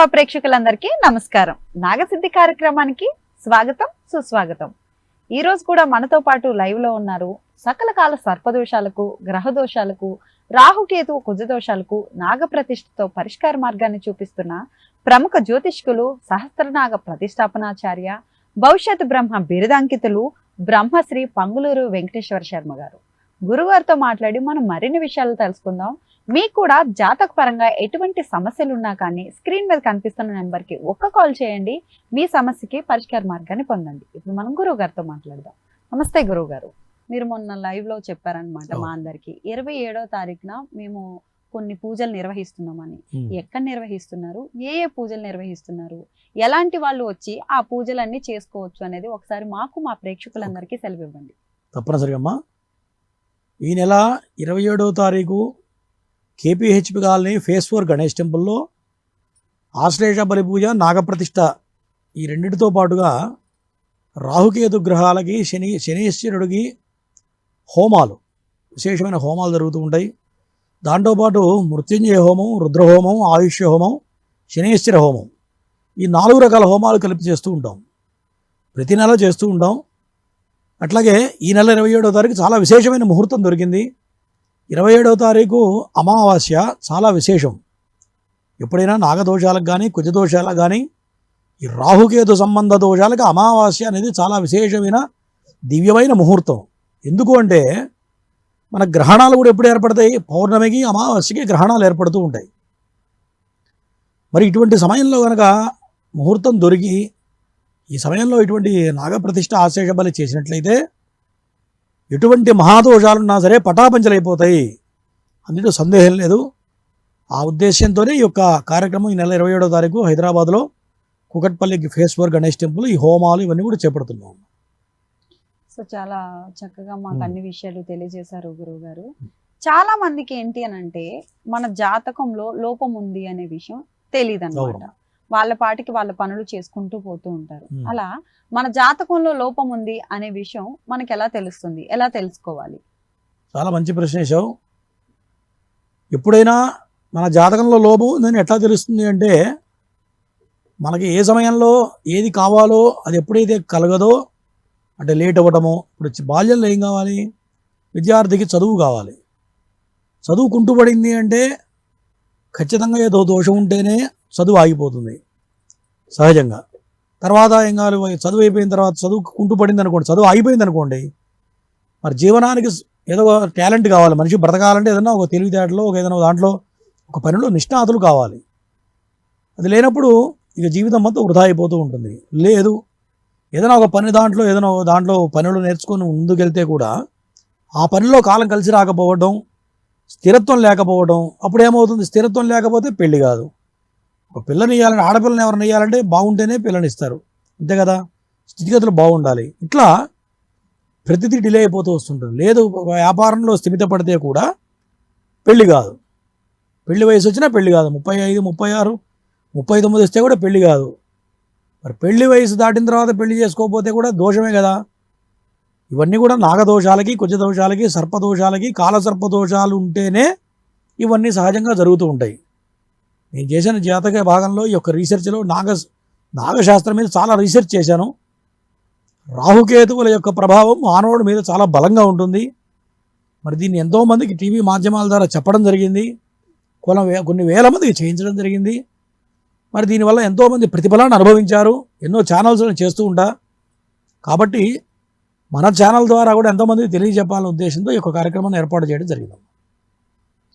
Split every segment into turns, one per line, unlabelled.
సుమనవ ప్రేక్షకులందరికీ నమస్కారం. నాగసిద్ధి కార్యక్రమానికి స్వాగతం, సుస్వాగతం. ఈ రోజు కూడా మనతో పాటు లైవ్ లో ఉన్నారు సకల కాల సర్పదోషాలకు, గ్రహ దోషాలకు, రాహుకేతు కుజదోషాలకు నాగప్రతిష్ఠతో పరిష్కార మార్గాన్ని చూపిస్తున్న ప్రముఖ జ్యోతిష్కులు, సహస్రనాగ ప్రతిష్టాపనాచార్య, భవిష్యత్ బ్రహ్మ బిరుదాంకితులు బ్రహ్మశ్రీ పంగులూరు వెంకటేశ్వర శర్మ గారు. గురుగారితో మాట్లాడి మనం మరిన్ని విషయాలు తెలుసుకుందాం. మీకు కూడా జాతక పరంగా ఎటువంటి సమస్యలు ఉన్నా కానీ స్క్రీన్ మీద కనిపిస్తున్న నెంబర్కి ఒక్క కాల్ చేయండి. మీ సమస్యకి పరిష్కార మార్గాన్ని పొందండి. ఇప్పుడు మనం గురువు గారితో మాట్లాడదాం. నమస్తే గురువు గారు. మీరు మొన్న లైవ్ లో చెప్పారనమాట మా అందరికి 27వ తారీఖున మేము కొన్ని పూజలు నిర్వహిస్తున్నామని. ఎక్కడ నిర్వహిస్తున్నారు, ఏ ఏ పూజలు నిర్వహిస్తున్నారు, ఎలాంటి వాళ్ళు వచ్చి ఆ పూజలన్నీ చేసుకోవచ్చు అనేది ఒకసారి మాకు మా ప్రేక్షకులందరికీ సెలవివ్వండి.
తప్పనిసరిగా అమ్మా. ఈ నెల 27వ తారీఖు కేపీహెచ్పి కాలనీ ఫేస్ 4 గణేష్ టెంపుల్లో ఆశ్లేష బలి పూజ, నాగప్రతిష్ఠ ఈ రెండింటితో పాటుగా రాహుకేతు గ్రహాలకి, శనీశ్వరుడికి హోమాలు, విశేషమైన హోమాలు జరుగుతూ ఉంటాయి. దాంతోపాటు మృత్యుంజయ హోమం, రుద్రహోమం, ఆయుష్య హోమం, శనీశ్వర హోమం, ఈ 4 రకాల హోమాలు కలిపి చేస్తూ ఉంటాం. ప్రతి నెల చేస్తూ ఉంటాం. అట్లాగే ఈ నెల 27వ తారీఖు చాలా విశేషమైన ముహూర్తం దొరికింది. 27వ తారీఖు అమావాస్య చాలా విశేషం. ఎప్పుడైనా నాగదోషాలకు కానీ, కుజదోషాలకు కానీ, ఈ రాహుకేతు సంబంధ దోషాలకు అమావాస్య అనేది చాలా విశేషమైన దివ్యమైన ముహూర్తం. ఎందుకు అంటే మన గ్రహణాలు కూడా ఎప్పుడు ఏర్పడతాయి? పౌర్ణమికి, అమావాస్యకి గ్రహణాలు ఏర్పడుతూ ఉంటాయి. మరి ఇటువంటి సమయంలో కనుక ముహూర్తం దొరికి ఈ సమయంలో ఇటువంటి నాగప్రతిష్ఠ, ఆశ్లేష బలి చేసినట్లయితే ఎటువంటి మహాదోషాలున్నా సరే పటాపంచలైపోతాయి. అందులో సందేహం లేదు. ఆ ఉద్దేశంతోనే ఈ యొక్క కార్యక్రమం ఈ నెల 27వ తారీఖు హైదరాబాద్లో కుకట్పల్లికి ఫేస్ 4 గణేష్ టెంపుల్ ఈ హోమాలు ఇవన్నీ కూడా చేపడుతున్నాం.
సో చాలా చక్కగా మాకు అన్ని విషయాలు తెలియజేశారు గురువు గారు. చాలా మందికి ఏంటి అని అంటే మన జాతకంలో లోపం ఉంది అనే విషయం తెలియదు అన్నమాట. వాళ్ళ పాటికి వాళ్ళ పనులు చేసుకుంటూ పోతూ ఉంటారు. అలా మన జాతకంలో లోపం ఉంది అనే విషయం మనకి ఎలా తెలుస్తుంది, ఎలా తెలుసుకోవాలి?
చాలా మంచి ప్రశ్న వేశావు. ఎప్పుడైనా మన జాతకంలో లోపం ఉందని ఎట్లా తెలుస్తుంది అంటే మనకి ఏ సమయంలో ఏది కావాలో అది ఎప్పుడైతే కలగదో, అంటే లేట్ అవ్వటము. ఇప్పుడు బాల్యంలో ఏం కావాలి? విద్యార్థికి చదువు కావాలి. చదువు కుంటుపడింది అంటే ఖచ్చితంగా ఏదో దోషం ఉంటేనే చదువు ఆగిపోతుంది సహజంగా. తర్వాత ఏం కావాలి? చదువు అయిపోయిన తర్వాత చదువు కుంటుపడింది అనుకోండి, చదువు ఆగిపోయింది అనుకోండి, మరి జీవనానికి ఏదో టాలెంట్ కావాలి. మనిషి బ్రతకాలంటే ఏదైనా ఒక తెలివితేటలో, ఒక ఏదైనా దాంట్లో ఒక పనిలో నిష్ణాతులు కావాలి. అది లేనప్పుడు ఇక జీవితం మొత్తం వృధా అయిపోతూ ఉంటుంది. లేదు, ఏదైనా ఒక పని దాంట్లో పనులు నేర్చుకొని ముందుకెళ్తే కూడా ఆ పనిలో కాలం కలిసి రాకపోవడం, స్థిరత్వం లేకపోవడం. అప్పుడు ఏమవుతుంది? స్థిరత్వం లేకపోతే పెళ్లి కాదు. ఒక పిల్లని ఇవ్వాలంటే, ఆడపిల్లని ఎవరిని ఇవ్వాలంటే బాగుంటేనే పిల్లని ఇస్తారు, అంతే కదా? స్థితిగతులు బాగుండాలి. ఇట్లా ప్రతిదీ డిలే అయిపోతూ వస్తుంటుంది. లేదు, వ్యాపారంలో స్థిమిత పడితే కూడా పెళ్లి కాదు. పెళ్లి వయసు వచ్చినా పెళ్లి కాదు. 35, 36, 39 వస్తే కూడా పెళ్లి కాదు. మరి పెళ్లి వయసు దాటిన తర్వాత పెళ్లి చేసుకోకపోతే కూడా దోషమే కదా. ఇవన్నీ కూడా నాగదోషాలకి, కుజదోషాలకి, సర్పదోషాలకి, కాలసర్పదోషాలు ఉంటేనే ఇవన్నీ సహజంగా జరుగుతూ ఉంటాయి. నేను చేసిన జాతక భాగంలో ఈ యొక్క రీసెర్చ్లో నాగశాస్త్రం మీద చాలా రీసెర్చ్ చేశాను. రాహుకేతువుల యొక్క ప్రభావం మానవుడి మీద చాలా బలంగా ఉంటుంది. మరి దీన్ని ఎంతోమందికి టీవీ మాధ్యమాల ద్వారా చెప్పడం జరిగింది. కొన్ని వేల మందికి చేయించడం జరిగింది. మరి దీనివల్ల ఎంతోమంది ప్రతిఫలాన్ని అనుభవించారు. ఎన్నో ఛానల్స్లో చేస్తూ ఉంటా. కాబట్టి మన ఛానల్ ద్వారా కూడా ఎంతోమందికి తెలియజెప్పాలనే ఉద్దేశంతో ఈ యొక్క కార్యక్రమాన్ని ఏర్పాటు చేయడం జరిగింది.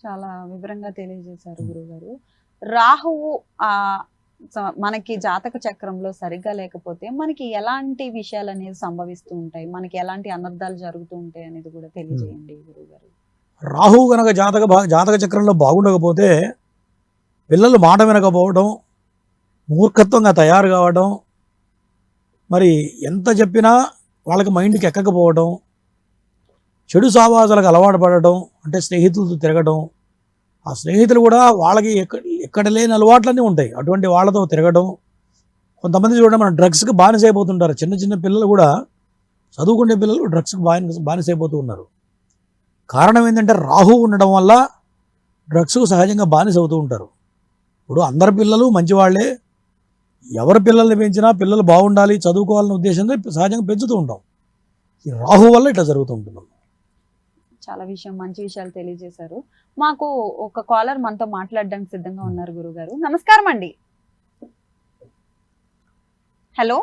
చాలా వివరంగా తెలియజేశారు గురుగారు. రాహువు మనకి జాతక చక్రంలో సరిగ్గా లేకపోతే మనకి ఎలాంటి విషయాలు అనేది సంభవిస్తూ ఉంటాయి, మనకి ఎలాంటి అనర్థాలు జరుగుతూ ఉంటాయి అనేది కూడా తెలియజేయండి గురుగారు.
రాహువు కనుక జాతక చక్రంలో బాగుండకపోతే పిల్లలు మాట వినకపోవడం, మూర్ఖత్వంగా తయారు కావడం, మరి ఎంత చెప్పినా వాళ్ళకి మైండ్కి ఎక్కకపోవడం, చెడు సావాసాలకు అలవాటు పడటం, అంటే స్నేహితులతో తిరగడం, ఆ స్నేహితులు కూడా వాళ్ళకి ఎక్కడ లేని అలవాట్లన్నీ ఉంటాయి, అటువంటి వాళ్ళతో తిరగడం. కొంతమంది చూడండి, మన డ్రగ్స్కి బానిసైపోతుంటారు. చిన్న చిన్న పిల్లలు కూడా, చదువుకునే పిల్లలు డ్రగ్స్కి బానిసైపోతూ ఉన్నారు. కారణం ఏంటంటే రాహు ఉండడం వల్ల డ్రగ్స్కు సహజంగా బానిస అవుతూ ఉంటారు. ఇప్పుడు అందరి పిల్లలు మంచివాళ్లే, ఎవరి పిల్లల్ని పెంచినా పిల్లలు బాగుండాలి చదువుకోవాలనే ఉద్దేశంతో సహజంగా పెంచుతూ ఉంటాం. ఈ రాహు వల్ల ఇట్లా జరుగుతూ ఉంటుంది.
చాలా మంచి విషయాలు తెలియజేశారు. మాకు ఒక కాలర్ మనతో మాట్లాడడానికి సిద్ధంగా ఉన్నారు గురుగారు. నమస్కారం అండి. హలో,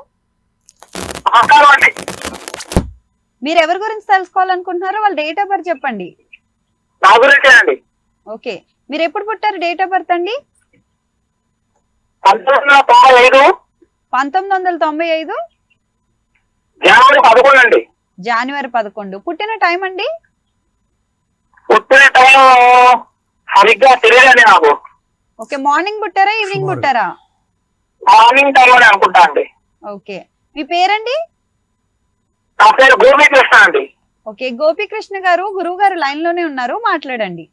మీరు ఎవరి గురించి తెలుసుకోవాలనుకుంటున్నారో వాళ్ళ డేట్ ఆఫ్ బర్త్ చెప్పండి. ఓకే, మీరు ఎప్పుడు పుట్టారు? డేట్ ఆఫ్ బర్త్ అండి? 1995 జనవరి 11. పుట్టిన టైం అండి? ఓకే, మార్నింగ్ పుట్టారా ఈవినింగ్ పుట్టారా?
మార్నింగ్ టైం అని అనుకుంటా అండి.
ఓకే, మీ పేరండి?
నా పేరు గోపీకృష్ణ అండి.
ఓకే, గోపీకృష్ణ గారు, గురువు గారు లైన్ లోనే ఉన్నారు, మాట్లాడండి.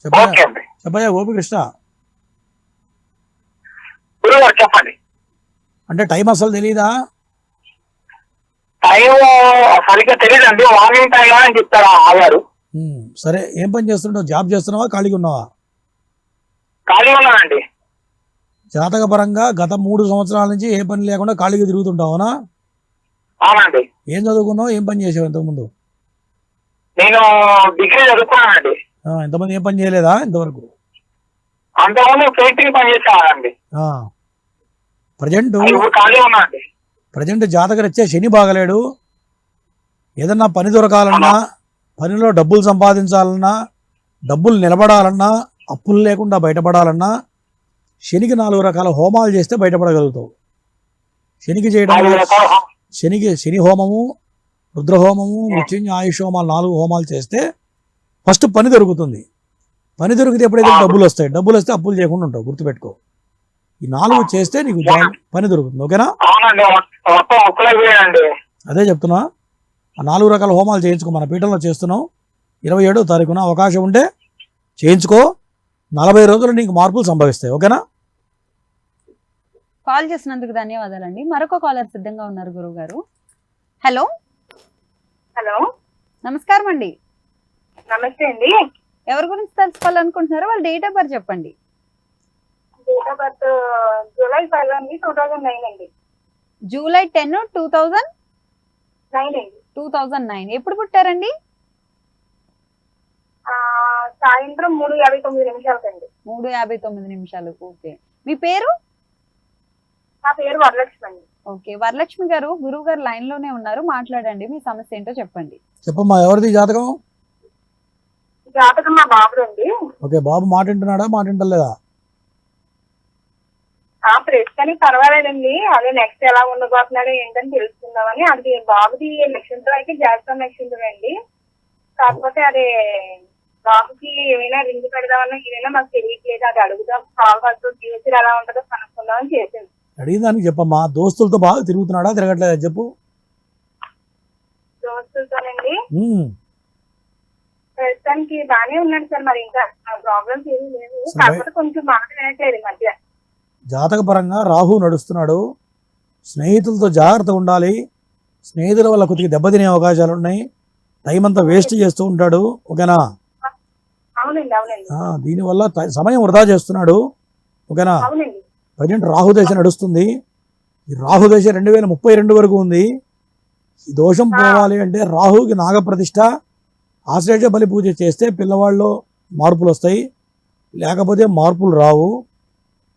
ఓకే అండి.
చెప్పయ్యా గోపికృష్ణ.
గురువు గారు చెప్పండి.
అంటే టైం అసలు తెలీదా?
టైం సరిగ్గా తెలియదండి, మార్నింగ్ టైం అని చెప్తారా ఆగారు.
సరే, ఏం పని చేస్తుంటావు? జాబ్ చేస్తున్నావా, ఖాళీగా ఉన్నావా?
ఖాళీగా ఉన్నానండి.
జాతక పరంగా గత 3 సంవత్సరాల నుంచి ఏ పని లేకుండా ఖాళీగా తిరుగుతుంటావునా?
అవునండి.
ఏం చదువుకున్నావు, ఏం పని చేసావు ఇంతకుముందు?
నేను డిగ్రీ చదువుకున్నానండి.
ఇంతమంది ఏం పని చేయలేదా ఇంతవరకు?
అంతకుముందు పెయింటింగ్ పని చేసేవాడండి.
ప్రజెంట్ జాతకరీత్యా శని బాగలేడు. ఏదన్నా పని దొరకాలన్నా, పనిలో డబ్బులు సంపాదించాలన్నా, డబ్బులు నిలబడాలన్నా, అప్పులు లేకుండా బయటపడాలన్నా శనికి 4 రకాల హోమాలు చేస్తే బయటపడగలుగుతావు. శనికి చేయడం, శని హోమము, రుద్రహోమము, మృత్యుంజయ ఆయుష్ హోమాలు 4 హోమాలు చేస్తే ఫస్ట్ పని దొరుకుతుంది. పని దొరికితే ఎప్పుడైతే డబ్బులు వస్తాయి, డబ్బులు వస్తే అప్పులు చేయకుండా ఉంటావు, గుర్తుపెట్టుకో. ఈ 4 చేస్తే నీకు పని దొరుకుతుంది. ఓకేనా? అదే చెప్తున్నా. ఆ 4 రకాల హోమాలు చేయించుకో, మన పీఠంలో చేస్తున్నాం. 27వ తారీఖున అవకాశం ఉంటే చేయించుకో. 40 రోజులు నీకు మార్పులు సంభవిస్తాయి. ఓకేనా?
కాల్ చేసినందుకు ధన్యవాదాలండి. మరొక కాలర్ సిద్ధంగా ఉన్నారు గురువు గారు. హలో.
హలో,
నమస్కారం అండి.
నమస్తే అండి.
ఎవరి గురించి తెలుసుకోవాలనుకుంటున్నారో వాళ్ళ డేట్ ఆఫ్ బర్త్ చెప్పండి.
డేట్ ఆఫ్ బర్త్ జూలై 5 అండి, 2009 అండి.
జూలై 10, 2009
అండి.
2009. ఎప్పుడు పుట్టారండి?
సాయంత్రం 3:59
3:59. ఓకే, మీ పేరు?
నా పేరు వరలక్ష్మి అండి.
ఓకే, వరలక్ష్మి గారు, గురువు గారు లైన్ లోనే ఉన్నారు, మాట్లాడండి. మీ సమస్య ఏంటో చెప్పండి.
చెప్పమ్మా, ఎవరిది జాతకం?
జాతకం మా బాబు అండి.
ఓకే, బాబు మాట వింటున్నాడా, మాట వింటలేదా?
ప్రస్తుతానికి పర్వాలేదండి. అదే నెక్స్ట్ ఎలా ఉండబోతున్నాడో ఏంటని తెలుసుకుందామని. అది బాబుది నక్షత్రం అయితే జాతకం నక్షత్రం అండి. కాకపోతే అది బాబుకి ఏమైనా రింగ్ పెడదామన్నా ఏదైనా మాకు తెలియట్లేదు. అది అడుగుదాం, కాల్ ఫ్యూచర్ ఎలా ఉంటుందో కనుక్కుందామని చేసింది.
అడిగిందానికి చెప్పమ్మా. దోస్తులతో బాగా తిరుగుతున్నాడా, తిరగట్లేదా చెప్పు.
దోస్తులతోనండి ప్రస్తుతానికి బాగానే ఉన్నాడు సార్. మరి ఇంకా ప్రాబ్లమ్స్ ఏమీ లేవు. కాకపోతే కొంచెం మాట వినట్లేదు మధ్య.
జాతక పరంగా రాహు నడుస్తున్నాడు. స్నేహితులతో జాగ్రత్త ఉండాలి. స్నేహితుల వల్ల కొద్దిగా దెబ్బతినే అవకాశాలు ఉన్నాయి. టైం అంతా వేస్ట్ చేస్తూ ఉంటాడు. ఓకేనా?
అవునండి, అవునండి.
దీనివల్ల సమయం వృధా చేస్తున్నాడు. ఓకేనా?
అవునండి.
ప్రజెంట్ రాహుదశ నడుస్తుంది. ఈ రాహుదశ 2032 వరకు ఉంది. ఈ దోషం పోవాలి అంటే రాహుకి నాగప్రతిష్ఠ, ఆశ్లేష బలి పూజ చేస్తే పిల్లవాళ్ళు మార్పులు వస్తాయి, లేకపోతే మార్పులు రావు.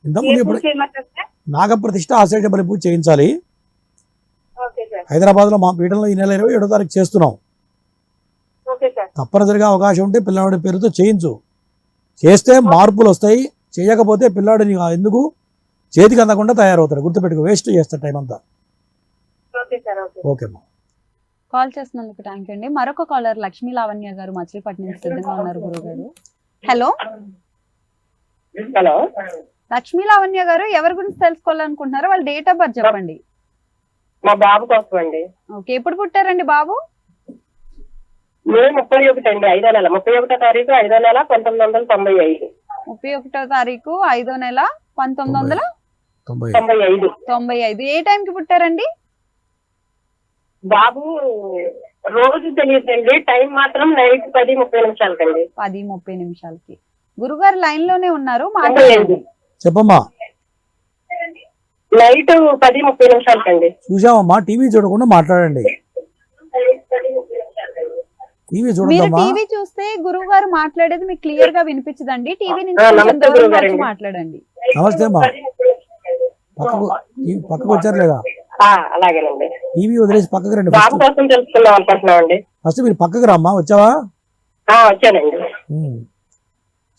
ఇంతకుముందు ఇప్పుడు నాగప్రతిష్ఠ, ఆశ్లేష బలి పూజ చేయించాలి. హైదరాబాద్లో మా పీఠంలో ఈ నెల 27వ తారీఖు చేస్తున్నాం. తప్పనిసరిగా అవకాశం ఉంటే పిల్లవాడి పేరుతో చేయించు. చేస్తే మార్పులు వస్తాయి, చేయకపోతే పిల్లాడు ఎందుకు చేతికి అందకుండా తయారవుతాడు. గుర్తుపెట్టుకో, వేస్ట్ చేస్తాడు టైం అంతా. ఓకేమ్మా.
కాల్ చేసినందుకు థ్యాంక్ యూ అండి. మరొక కాలర్ లక్ష్మీ లావణ్య గారు మచిలీపట్నం నుంచి సిద్ధంగా ఉన్నారు గురువు గారు. హలో.
హలో,
లక్ష్మీ లావణ్య గారు, ఎవరి గురించి తెలుసుకోవాలనుకుంటున్నారో వాళ్ళ డేట్ ఆఫ్ బర్త్ చెప్పండి.
మా బాబు కోసం అండి.
ఓకే, ఎప్పుడు పుట్టారండి బాబు?
మే 31 అండి, 5వ నెల, 31వ తారీఖు 5వ నెల 1995.
31వ తారీఖు 5వ నెల 1995. ఏ టైం కి పుట్టారండి?
బాబు రోజు తెలియదండి, టైం మాత్రం నైట్ 10:30 కండి.
10:30. గురుగారు లైన్ లోనే ఉన్నారు, మాట్లాడండి.
చెప్పమ్మా.
నైట్ 10:30 కండి.
చూసామమ్మా, టీవీ చూడకుండా మాట్లాడండి. టీవీ
మీరు
చూడద్దమ్మా.
టీవీ చూస్తే గురువు గారు మాట్లాడేది మీకు క్లియర్ గా వినిపించదండి. టీవీ నుంచి
ఆ,
కొంచెం
నమస్తే
దూరంగా
గురువుగారు.
వచ్చి మాట్లాడండి.
నమస్తే అమ్మా. పక్కకు వచ్చారు లేదా?
అలాగేనండి.
టీవీ వదిలేసి పక్కకు రండి.
బాబు కోసం తెలుసుకుందాం అనుకుంటున్నామండి.
ఫస్ట్ మీరు పక్కకు రామ్మా. వచ్చావా?
వచ్చానండి.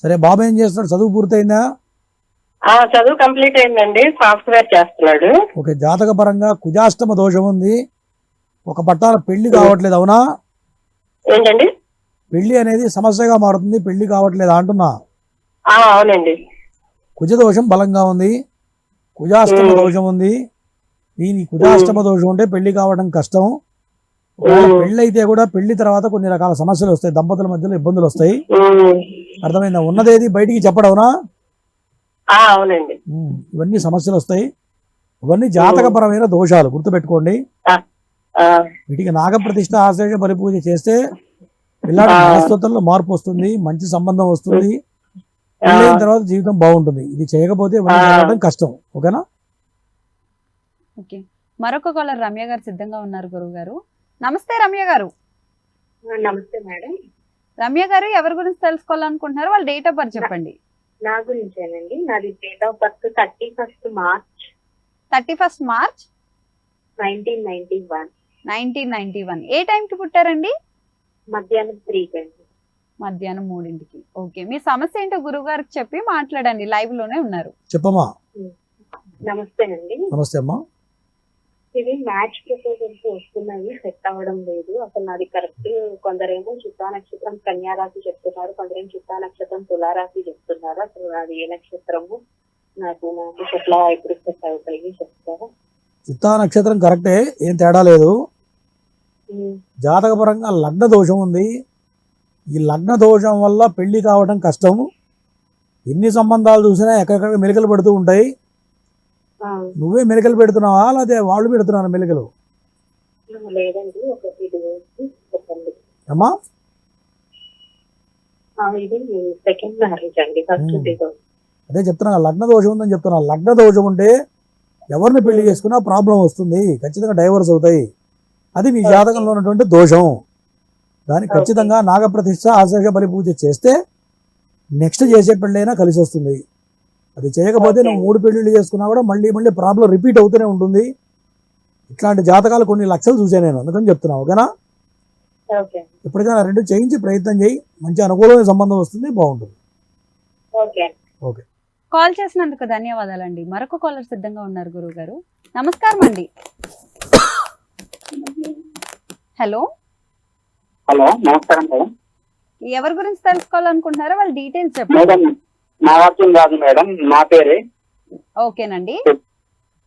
సరే, బాబు ఏం చేస్తున్నాడు? చదువు పూర్తయిందా?
చదువు కంప్లీట్ అయిందండి. సాఫ్ట్వేర్ చేస్తున్నాడు.
ఓకే. జాతక పరంగా కుజాష్టమ దోషం ఉంది. ఒక పట్టాల పెళ్లి కావట్లేదు, అవునా?
ఏంటండి?
పెళ్లి అనేది సమస్యగా మారుతుంది. పెళ్లి కావట్లేదు అంటున్నా.
అవునండి.
కుజ దోషం బలంగా ఉంది, కుజాష్టమ దోషం ఉంది. దీని కుజాష్టమ దోషం ఉంటే పెళ్లి కావడం కష్టం. పెళ్లి అయితే కూడా పెళ్లి తర్వాత కొన్ని రకాల సమస్యలు వస్తాయి, దంపతుల మధ్యలో ఇబ్బందులు వస్తాయి. అర్థమైందా? ఉన్నదేది బయటికి చెప్పడవునా?
అవునండి.
ఇవన్నీ సమస్యలు వస్తాయి. ఇవన్నీ జాతకపరమైన దోషాలు, గుర్తుపెట్టుకోండి. వీటికి నాగప్రతిష్ఠ, ఆశ్లేష పరిపూజ చేస్తే పిల్లాడి మనస్తత్వంలో మార్పు వస్తుంది, మంచి సంబంధం వస్తుంది, పెళ్ళైన తర్వాత జీవితం బాగుంటుంది. ఇది చేయకపోతే ఇవన్నీ జరగడం కష్టం. ఓకేనా?
ఓకే. మరొక కాలర్ రమ్య గారు సిద్ధంగా ఉన్నారు గురువు గారు. నమస్తే రమ్య గారు.
నమస్తే మేడం.
రమ్య గారు ఎవరి గురించి తెలుసుకోవాలనుకుంటున్నారు? వాళ్ళ డేట్ ఆఫ్ బర్త్ చెప్పండి.
నా గురించేనండి. నాది date of birth 31st March
31st March
1991.
1991. ఏ టైంకి పుట్టారండి?
మధ్యాహ్నం 3 గంటలు.
మధ్యాహ్నం 3కి. ఓకే. మీ సమస్య ఏంటో గురువు గారికి చెప్పి మాట్లాడండి, లైవ్ లోనే ఉన్నారు.
చెప్పమ్మా.
నమస్తే అండి.
నమస్తే అమ్మా.
ఇది మ్యాచ్ ప్రపోజల్స్ వస్తున్నాయి, సెట్ అవ్వడం లేదు. అసలు నాది కరెక్ట్. కొందరేమో చిత్తా నక్షత్రం కన్యా రాశి చెప్తున్నారు, కొందరేమో చిత్తా నక్షత్రం తులారాశి చెప్తున్నారు. అసలు అది ఏ నక్షత్రము? నాకు ఎట్లా ఇప్పుడు సెట్ అవుతాయి చెప్తారా?
చిత్తా నక్షత్రం కరెక్టే, ఏం తేడా లేదు. జాతకపరంగా లగ్న దోషం ఉంది. ఈ లగ్న దోషం వల్ల పెళ్లి కావడం కష్టం. ఎన్ని సంబంధాలు చూసినా ఎక్కడెక్కడ మెలికలు పెడుతూ ఉంటాయి. నువ్వే మెలికలు పెడుతున్నావా, లేకపోతే వాళ్ళు పెడుతున్నారు మెలికలు?
లేదండి, ఒకటి చెప్పండి
అమ్మా.
ఇది సెకండ్ మ్యారేజ్ అండి. ఫస్ట్
అదే చెప్తున్నా, లగ్న దోషం ఉందని చెప్తున్నా. లగ్న దోషం ఉంటే ఎవరిని పెళ్లి చేసుకున్నా ప్రాబ్లం వస్తుంది, ఖచ్చితంగా డైవర్స్ అవుతాయి. అది నీ జాతకంలో ఉన్నటువంటి దోషం. దానికి ఖచ్చితంగా నాగప్రతిష్ఠ, ఆశ్లేష పరిపూజ చేస్తే నెక్స్ట్ చేసే పెళ్ళైనా కలిసి వస్తుంది. అది చేయకపోతే నువ్వు 3 పెళ్లిళ్ళు చేసుకున్నా కూడా మళ్ళీ మళ్ళీ ప్రాబ్లం రిపీట్ అవుతూనే ఉంటుంది. ఇట్లాంటి జాతకాలు కొన్ని లక్షలు చూసాను నేను, అందుకని చెప్తున్నా. ఓకేనా? ఎప్పటికైనా 2 చేయించి ప్రయత్నం చేయి, మంచి అనుకూలమైన సంబంధం వస్తుంది, బాగుంటుంది. ఓకే.
కాల్ చేసినందుకు ధన్యవాదాలండి. మరొక కాలర్ సిద్ధంగా ఉన్నారు గురువు గారు. నమస్కారం అండి. హలో.
హలో, నమస్కారం మేడం.
ఎవరి గురించి తెలుసుకోవాలనుకుంటున్నారో వాళ్ళ డీటెయిల్స్ చెప్పండి.
మేడం, నాగార్జున రాజు మేడం, నా పేరే.
ఓకేనండి.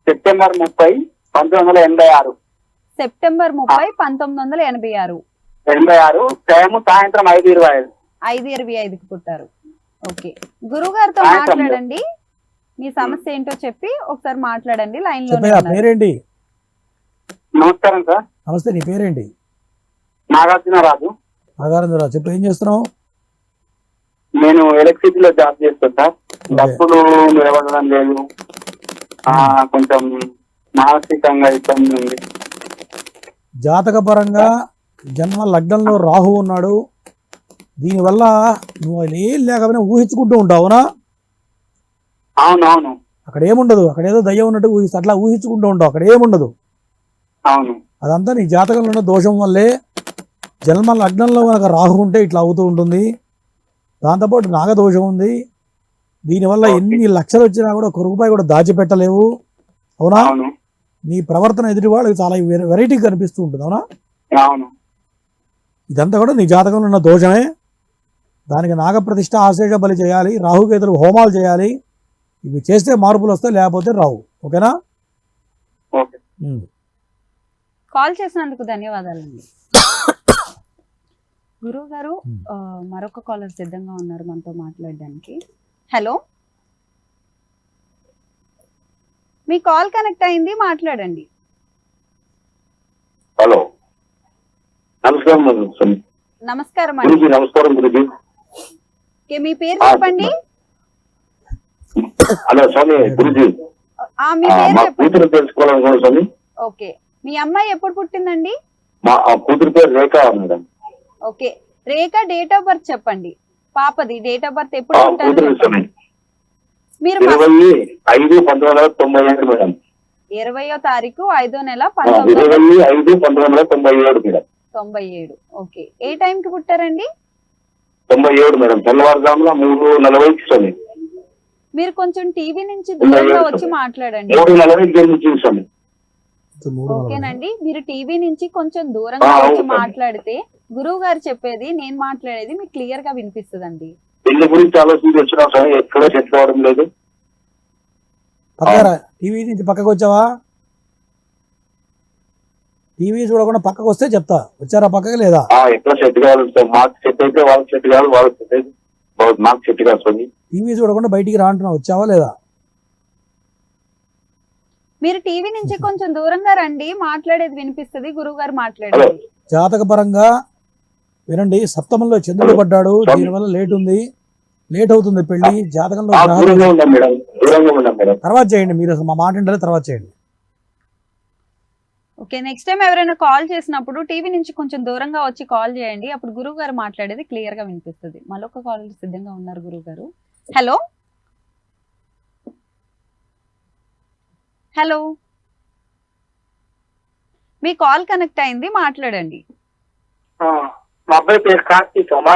సెప్టెంబర్ 30, 1986.
సెప్టెంబర్ 30, 1986.
86 టైము సాయంత్రం 5:25.
5:25కి పుట్టారు. ఓకే. గురువు గారితో మాట్లాడండి, మీ సమస్య ఏంటో చెప్పి ఒకసారి మాట్లాడండి. లైన్ లో
పేరేంటి?
నమస్కారం సార్.
నమస్తే, నీ పేరేంటి?
నాగార్జున రాజు.
నాగార్జున రాజు, చెప్పు, ఏం చేస్తున్నావు?
నేను ఎలక్ట్రిసిటీలో జాబ్ చేస్తాను సార్. డబ్బులు నిలబడడం లేదు, కొంచెం మానసికంగా ఇబ్బంది ఉంది.
జాతక పరంగా జన్మ లగ్నంలో రాహు ఉన్నాడు. దీనివల్ల నువ్వు ఏం లేకపోయినా ఊహించుకుంటూ ఉంటావునా?
అవునవును.
అక్కడ ఏముండదు, అక్కడ ఏదో దయ్యం ఉన్నట్టు అట్లా ఊహించుకుంటూ ఉంటావు, అక్కడ ఏముండదు.
అవును.
అదంతా నీ జాతకంలో ఉన్న దోషం వల్లే. జన్మ లగ్నంలో కనుక రాహు ఉంటే ఇట్లా అవుతూ ఉంటుంది. దాంతోపాటు నాగదోషం ఉంది. దీనివల్ల ఎన్ని లక్షలు వచ్చినా కూడా 1 రూపాయి కూడా దాచిపెట్టలేవు, అవునా? నీ ప్రవర్తన ఎదుటి వాళ్ళకి చాలా వెరైటీ కనిపిస్తూ ఉంటుంది, అవునా?
అవును.
ఇదంతా కూడా నీ జాతకంలో ఉన్న దోషమే. దానికి నాగప్రతిష్ఠ, ఆశ్లేష బలి చేయాలి, రాహుకేతులు హోమాలు చేయాలి. ఇవి చేస్తే మార్పులు వస్తాయి, లేకపోతే రావు. ఓకేనా?
కాల్ చేసినందుకు ధన్యవాదాలండి. గురువు గారు, మరొక కాలర్ సిద్ధంగా ఉన్నారు మనతో మాట్లాడడానికి. హలో, మీ కాల్ కనెక్ట్ అయింది, మాట్లాడండి.
హలో, నమస్కారం.
నమస్కారం అండి.
నమస్కారం గురుజీ.
మీ పేరు చెప్పండి.
హలో స్వామి గురుజీ,
మీ పేరు
మా
చెప్పండి.
కూతురు తెలుసుకోవాలనుకున్నాను స్వామి.
ఓకే, మీ అమ్మాయి ఎప్పుడు పుట్టిందండి?
మా కూతురు పేరు Rekha madam.
Okay, Rekha date of birth చెప్పండి. పాపది డేట్ ఆఫ్ బర్త్ ఎప్పుడు పుట్టారో
కూతురు స్వామి
చెప్పండి. మీరు
25/5/1997 మేడం.
20వ తారీఖు 5వ నెల
25/5/1997 మేడం.
1997. ఓకే, ఏ టైం కి పుట్టారండి?
97 మేడం. తెల్లవారుజామున 3:40 స్వామి.
మీరు కొంచెం టీవీ నుంచి దూరంగా వచ్చి మాట్లాడండి.
3:40 జన్మించింది స్వామి.
ఓకేనండి, మీరు టీవీ నుంచి కొంచెం దూరంగా వచ్చి మాట్లాడితే గురువు గారు చెప్పేది నేను మాట్లాడేది మీకు క్లియర్ గా వినిపిస్తుందండి.
పెళ్లి గురించి ఆలోచించి వచ్చినా స్వామి, ఎక్కడ సెట్ కావడం లేదు.
పక్కరా టీవీ నుంచి పక్కకు వచ్చావా? టీవీ చూడకుండా పక్కకు వస్తే చెప్తా. వచ్చారా పక్కకి లేదా?
ఎక్కడ సెట్ కావాలి సార్. మాకు సెట్ అయితే వాళ్ళకి సెట్ కావాలి, వాళ్ళకి సెట్ అయితే మాకు సెట్ కాదు స్వామి.
టీవీ చూడకుండా బయటికి రా అంటున్నా. వచ్చావా లేదా?
మీరు టీవీ నుంచి కొంచెం దూరంగా రండి, మాట్లాడేది వినిపిస్తుంది. గురువు గారు మాట్లాడేది.
జాతక పరంగా వినండి, సప్తమంలో చంద్రుడు పడ్డాడు, దీనివల్ల లేట్ అవుతుంది పెళ్లి. జాతకంలో
దూరంగా ఉన్నాం మేడం, దూరంగా ఉన్నాం మేడం.
తర్వాత చేయండి, మీరు అసలు మా మాట వింటారే తర్వాత చేయండి.
ఓకే, నెక్స్ట్ టైం ఎవరైనా కాల్ చేసినప్పుడు టీవీ నుంచి కొంచెం దూరంగా వచ్చి కాల్ చేయండి. అప్పుడు గురువు గారు మాట్లాడేది క్లియర్ గా వినిపిస్తుంది. మరొక కాల్ సిద్ధంగా ఉన్నారు గురువు గారు. హలో హలో, మీ కాల్ కనెక్ట్ అయింది, మాట్లాడండి.
మా అబ్బాయి పేరు కార్తీక్ అమ్మా.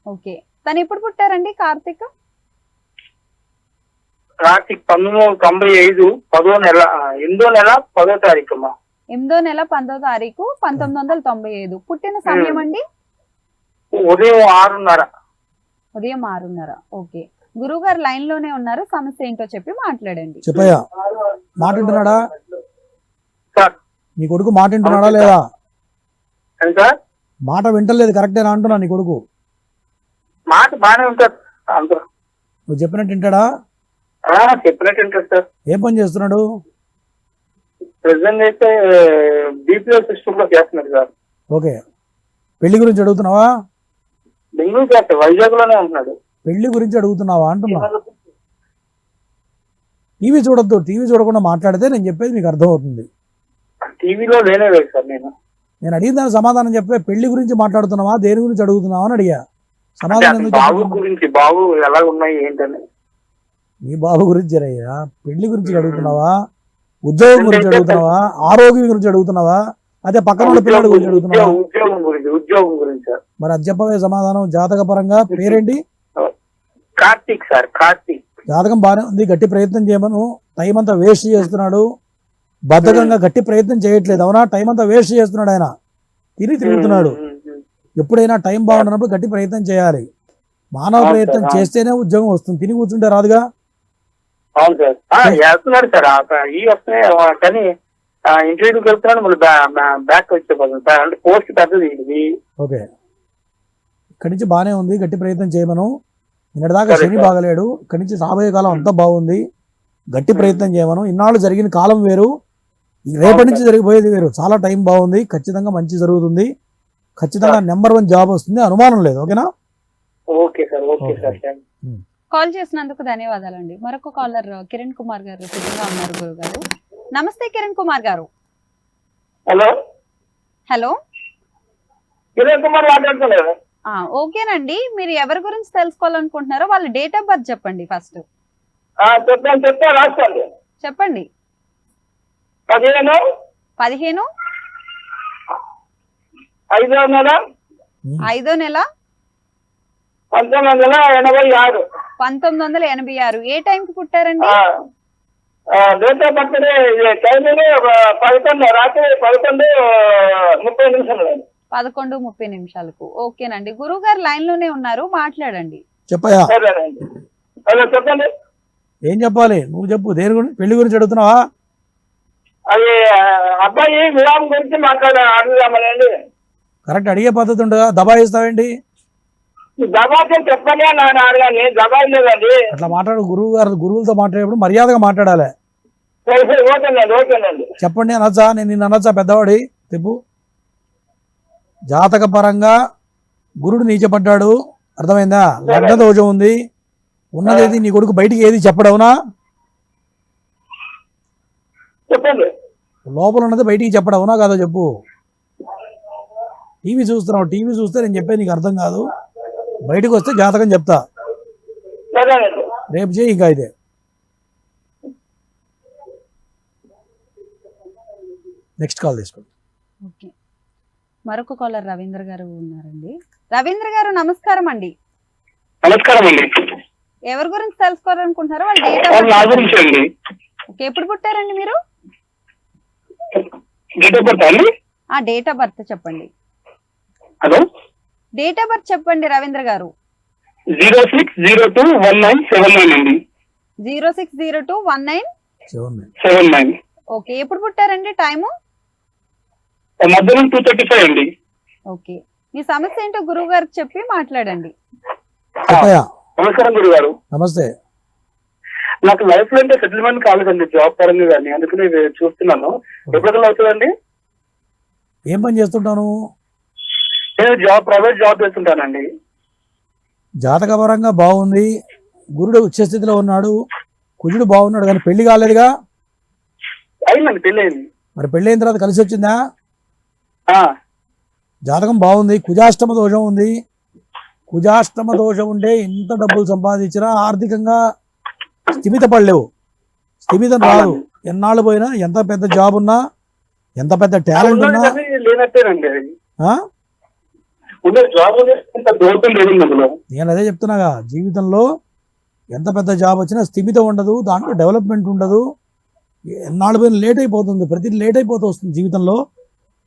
ఓకే, తను ఎప్పుడు పుట్టారండి? కార్తీక్
1995 10వ నెల 8వ నెల 10వ తారీఖు అమ్మా.
8వ నెల 10వ తారీఖు 1995. పుట్టిన సమయం అండి?
ఉదయం 6:30.
ఉదయం 6:30. ఓకే, గురువు గారు లైన్ లోనే ఉన్నారు, సమస్య ఏంటో చెప్పి మాట్లాడండి.
చెప్పయ్యా, మాట వింటున్నాడా?
సార్
నీ కొడుకు మాట వింటున్నాడా లేదా?
సార్
మాట వింటలేదు కరెక్టేనా అంటున్నా. నీ కొడుకు
మాట బాగానే ఉంటారు అందరూ.
నువ్వు చెప్పినట్టు వింటాడా?
చెప్పినట్టు ఉంటారు సార్.
ఏం పని చేస్తున్నాడు?
ప్రెసెంట్ అయితే బీపీఓ సిస్టమ్ లో చేస్తున్నారు సార్.
ఓకే, పెళ్లి గురించి అడుగుతున్నావా?
బెంగళూరు చేస్తారు, వైజాగ్ లోనే ఉంటున్నాడు.
పెళ్లి గురించి అడుగుతున్నావా అంటున్నా. టీవీ చూడొద్దు, టీవీ చూడకుండా మాట్లాడితే నేను చెప్పేది మీకు అర్థమవుతుంది.
టీవీలో లేనే లేదు సార్.
నేను అడిగిన దానికి సమాధానం చెప్పే. పెళ్లి గురించి మాట్లాడుతున్నావా, దేని గురించి అడుగుతున్నావా అని అడిగా. సమాధానం ఎందుకు
బాబు
చెప్తున్నావు?
గురించి, బాబు ఎలా ఉన్నాయి ఏంటని.
నీ బాబు గురించి అయ్యా. పెళ్లి గురించి అడుగుతున్నావా, ఉద్యోగం గురించి అడుగుతున్నావా, ఆరోగ్యం గురించి అడుగుతున్నావా, అదే పక్కన ఉన్న పిల్లల గురించి అడుగుతున్నావా?
ఉద్యోగం గురించి సార్.
మరి అది చెప్పవే సమాధానం. జాతక పరంగా పేరేంటి?
కార్తీక్ సార్, కార్తీక్.
జాతకం బాగానే ఉంది, గట్టి ప్రయత్నం చేయమను. టైం అంతా వేస్ట్ చేస్తున్నాడు, బద్ధకంగా గట్టి ప్రయత్నం చేయట్లేదు. అవునా? టైం అంతా వేస్ట్ చేస్తున్నాడు ఆయన, తిరుగుతున్నాడు. ఎప్పుడైనా టైం బాగుంటున్నప్పుడు గట్టి ప్రయత్నం చేయాలి. మానవ ప్రయత్నం చేస్తేనే ఉద్యోగం వస్తుంది, తిని కూర్చుంటే రాదుగా.
అవును సార్, చేస్తున్నాడు సార్. ఈ వస్తున్నాయి కానీ ఇంటర్వ్యూకి వెళ్తున్నాడు, మళ్ళీ బ్యాక్ వచ్చేపోతుంది సార్. అంటే పోస్ట్ పెద్దది ఇది.
ఓకే, ఇక్కడి నుంచి బాగానే ఉంది, గట్టి ప్రయత్నం చేయమను. నిన్నటిదాకా శని బాగలేడు, ఇక్కడి నుంచి రాబోయే కాలం అంతా బాగుంది, గట్టి ప్రయత్నం చేయమను. ఇన్నాళ్ళు జరిగిన కాలం వేరు, రేపటి నుంచి జరిగిపోయేది వేరు. చాలా టైం బాగుంది, ఖచ్చితంగా మంచి జరుగుతుంది, ఖచ్చితంగా నెంబర్ 1 జాబ్ వస్తుంది, అనుమానం లేదు. ఓకేనా?
Okay sir, okay sir.
Call చేసినందుకు ధన్యవాదాలండి. మరొక కాలర్ కిరణ్ కుమార్ గారు సిద్ధంగా ఉన్నారు గురువు గారు. నమస్తే కిరణ్ కుమార్ గారు.
హలో
హలో,
కిరణ్ కుమార్ మాట్లాడుతున్నారు.
ఓకేనండి, మీరు ఎవరి గురించి తెలుసుకోవాలనుకుంటున్నారో వాళ్ళ డేట్ ఆఫ్ బర్త్ చెప్పండి ఫస్ట్.
చెప్తాను రాసుకోండి.
చెప్పండి.
15 5వ నెల
5వ నెల
1986.
1986. ఏ టైం కి పుట్టారండి?
డేట్ ఆఫ్ బర్త్ టైమింగ్ 11 రాత్రి 11:30.
11:30. ఓకేనండి, గురువు గారు లైన్ లోనే ఉన్నారు, మాట్లాడండి.
చెప్పయ్యా.
హలో చెప్పండి.
ఏం చెప్పాలి? నువ్వు చెప్పు. దేని గురించి? పెళ్లి గురించి అడుగుతున్నావా?
అది అబ్బాయి వివాహం గురించి అడుగుదామనండి.
కరెక్ట్, అడిగే పద్ధతి ఉండగా దబాయిస్తావేంటి?
దబాయి చెప్పని నేను అడగాలి, దబాయి లేదండి.
అట్లా మాట్లాడు. గురువులతో మాట్లాడేప్పుడు మర్యాదగా మాట్లాడాలి.
ఓకేనండి, ఓకేనండి.
చెప్పండి అనొచ్చా? నేను నిన్ను అనొచ్చా పెద్దవాడి? చెప్పు. జాతక పరంగా గురుడు నీచపడ్డాడు, అర్థమైందా? లగ్న దోషం ఉంది, ఉన్నదేది నీ కొడుకు బయటికి ఏది చెప్పడవునా?
చెప్పండి.
లోపల ఉన్నది బయటికి చెప్పడవునా కాదో చెప్పు. టీవీ చూస్తున్నావు, టీవీ చూస్తే నేను చెప్పే నీకు అర్థం కాదు. బయటకు వస్తే జాతకం చెప్తా,
సరేనండి.
రేపు చేయి. ఇంకా అయితే నెక్స్ట్ కాల్ తీసుకోండి.
ఓకే, మరొక కాలర్ రవీంద్ర గారు ఉన్నారండి. రవీంద్ర గారు నమస్కారం అండి.
నమస్కారం అండి.
ఎవరి గురించి తెలుసుకోవాలనుకుంటున్నారో వాళ్ళ డేట్
నా
ఆఫ్
గురించి అండి.
ఓకే, ఎప్పుడు పుట్టారండి మీరు?
డేట్ ఆఫ్ బర్త్ అండి.
ఆ డేట్ ఆఫ్ బర్త్ చెప్పండి.
హలో,
డేట్ ఆఫ్ బర్త్ చెప్పండి రవీంద్ర గారు.
06021979 అండి.
06021979. ఓకే, ఎప్పుడు పుట్టారండి? టైము
మధ్యాహ్నం 2:35 అండి.
ఓకే, మీ సమస్య ఏంటో గురువు గారికి చెప్పి మాట్లాడండి.
చెప్పయ్యా.
నమస్కారం గురువు గారు.
నమస్తే.
నాకు లైఫ్ లో అంటే సెటిల్మెంట్ కాలేదండి, జాబ్ పరంగా కానీ, అందుకని ఇది చూస్తున్నాను. ఎప్పటికల్లా అవుతుందండి?
ఏం పని చేస్తుంటాను?
నేను ప్రైవేట్ జాబ్ చేస్తుంటానండి.
జాతకపరంగా బాగుంది, గురుడు ఉచ్చస్థితిలో ఉన్నాడు, కుజుడు బాగున్నాడు, కానీ పెళ్లి కాలేదుగా.
అయిందండి, పెళ్ళి అయింది.
మరి పెళ్ళైన తర్వాత కలిసి వచ్చిందా?
ఆ,
జాతకం బాగుంది, కుజాష్టమ దోషం ఉంది. కుజాష్టమ దోషం ఉంటే ఎంత డబ్బులు సంపాదించినా ఆర్థికంగా స్థిమిత పడలేవు, స్థిమితం రాదు. ఎన్నాళ్ళు పోయినా ఎంత పెద్ద జాబ్ ఉన్నా, ఎంత పెద్ద టాలెంట్
ఉన్నది
ఉన్నా
కానీ లేనట్టేనండి అది.
ఆ?
ఉండే జాబ్ ఉంది, ఇంత దూరం లేదు అందులో.
నేను అదే చెప్తున్నాగా, జీవితంలో ఎంత పెద్ద జాబ్ వచ్చినా స్థిమితం ఉండదు, దాంట్లో డెవలప్మెంట్ ఉండదు. ఎన్నాళ్ళు పోయినా లేట్ అయిపోతుంది, ప్రతిదీ లేట్ అయిపోతూ వస్తుంది జీవితంలో.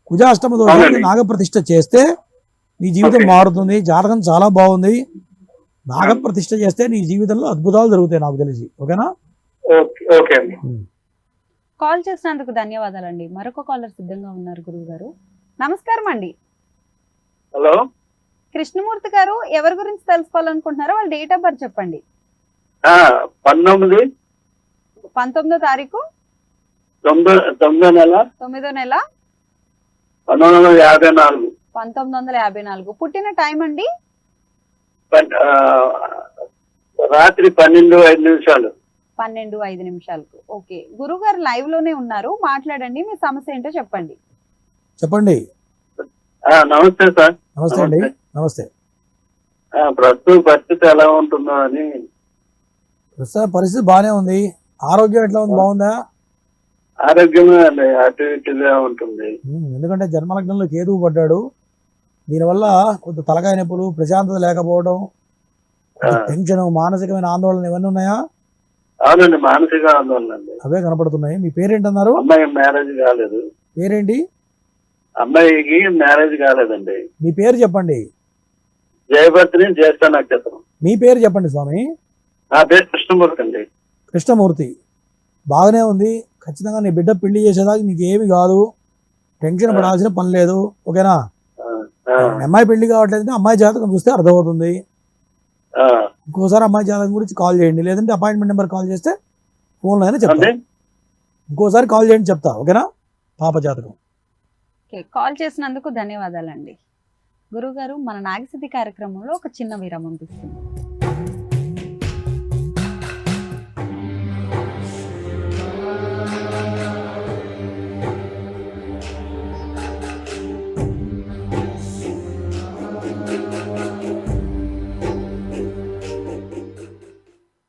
కుజాష్టమ దోషానికి
అవునండి.
నాగప్రతిష్ఠ చేస్తే నీ జీవితం
ఓకే.
మారుతుంది. జాతకం చాలా బాగుంది, నాగప్రతిష్ఠ చేస్తే నీ జీవితంలో అద్భుతాలు జరుగుతాయి నాకు తెలిసి. ఓకేనా?
ఓకే, ఓకే అండి.
కాల్ చేసినందుకు ధన్యవాదాలండి. మరొక కాలర్ సిద్ధంగా ఉన్నారు గురువు గారు. నమస్కారం అండి.
హలో,
కృష్ణమూర్తి గారు, ఎవరి గురించి తెలుసుకోవాలనుకుంటున్నారో వాళ్ళ డేట్ ఆఫ్ బర్త్ చెప్పండి.
19
19వ తారీఖు
9 నెల
9వ నెల
1954.
1954. పుట్టిన టైం అండి?
రాత్రి 12:05.
12:05. ఓకే, గురువు గారు లైవ్ లోనే ఉన్నారు, మాట్లాడండి. మీ సమస్య ఏంటో చెప్పండి.
చెప్పండి.
నమస్తే సార్.
నమస్తే అండి. నమస్తే.
ప్రస్తుత పరిస్థితి ఎలా ఉంటుందో అని.
ప్రస్తుత పరిస్థితి బాగానే ఉంది. ఆరోగ్యం ఎట్లా ఉంది? బాగుందా?
ఆరోగ్యమే అండి, అటు ఇటుగా ఉంటుంది.
ఎందుకంటే జన్మలగ్నంలో కేతువు పడ్డాడు, దీనివల్ల కొంత తలకాయ నొప్పులు, ప్రశాంతత లేకపోవడం, టెన్షన్, మానసికమైన ఆందోళన ఇవన్నీ ఉన్నాయా?
అవునండి, మానసిక ఆందోళన అండి.
అవే కనపడుతున్నాయి. మీ పేరేంటన్నారు?
అమ్మాయి మ్యారేజ్ కాలేదు.
పేరేంటి?
అమ్మాయికి మ్యారేజ్ కాలేదండి.
మీ పేరు చెప్పండి.
జయభద్రి, జ్యేష్ఠ నక్షత్రం.
మీ పేరు చెప్పండి స్వామి.
నా పేరు కృష్ణమూర్తి అండి.
కృష్ణమూర్తి. బాగానే ఉంది. ఖచ్చితంగా నీ బిడ్డ పెళ్లి చేసేదాకా నీకు ఏమి కాదు, టెన్షన్ పడాల్సిన పని లేదు. ఓకేనా? అమ్మాయి పెళ్లి కావట్లేదంటే అమ్మాయి జాతకం చూస్తే అర్థమవుతుంది. ఇంకోసారి అమ్మాయి జాతకం గురించి కాల్ చేయండి, లేదంటే అపాయింట్మెంట్ నెంబర్ కాల్ చేస్తే ఫోన్లో అయినా చెప్తా. ఇంకోసారి కాల్ చేయండి, చెప్తా. ఓకేనా? పాప జాతకం.
ఓకే, కాల్ చేసినందుకు ధన్యవాదాలండి. గురువు గారు, మన నాగసిద్ధి కార్యక్రమంలో ఒక చిన్న విరామం తీసుకుందాం.